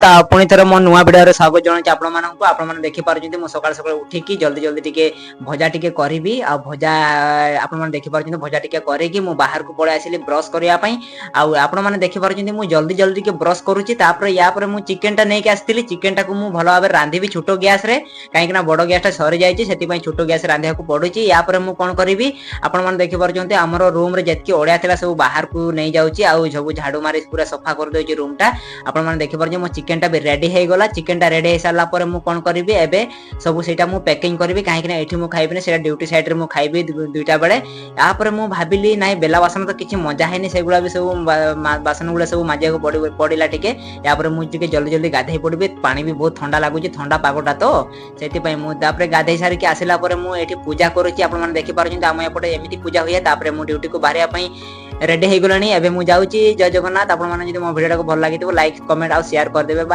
पुणी थर मो नुआ भिडियो स्वागत जनाऊँ आपण देखि पार्टी मु सकाल सकाल उठिकी जल्दी जल्दी टिके भजा टिके करी आ भजा आपण देखि पार्टी भजा टिके करेकी मु बाहर को पळे आसिली ब्रश करिया पई आपण माने देखि पार्टी मु जल्दी जल्दी के ब्रश करूची तापर या पर मु चिकन टा नै के आस्तिली चिकन टा को मु भलो भाबे रांधीबी छोटो गैस रे काहे कि ना बडो गैस टा सरी जाईची सेति पई छोटो गैस रांधिया को पडुची या पर मु कोन करिवि आपण माने देखि पार्टी हमरो रूम रे जेतकी ओडिया थिला सब बाहर को नै जाउची आ सब झाड़ू मारी पूरा सफा कर दोची रूम टा आपण माने देखि पार्टी मो चिकन टा भी रेडी हे गला चिकन टा रेडी हे साला पर मु कोन करिवि एबे सब सेटा मु पैकिंग करिवि काहे कि ना एठी मु खाइबि ने सेटा ड्यूटी साइड रे मु खाइबि दुईटा बेले या पर मु भाबिली नाइ बेला बासन तो किछि मजा हेनी सेगुला भी सब बासन गुला सब माजिया को पडिला टिके या पर मु टिके जल्दी जल्दी गाधै पडिबि पानी भी बहुत ठंडा लागुची ठंडा पागोटा तो सेति पई मु तापर गाधै सारी के आसिला पर मु एठी पूजा करूची आपण माने देखि पारुछन हम एपटे एमिति पूजा होय तापर मु ड्यूटी को बाहरिया पई रेडी हे गलानी एबे मु जाउची जय जगन्नाथ आपण माने जदि मो वीडियो को भल लागितो लाइक कमेंट आ शेयर कर देबे।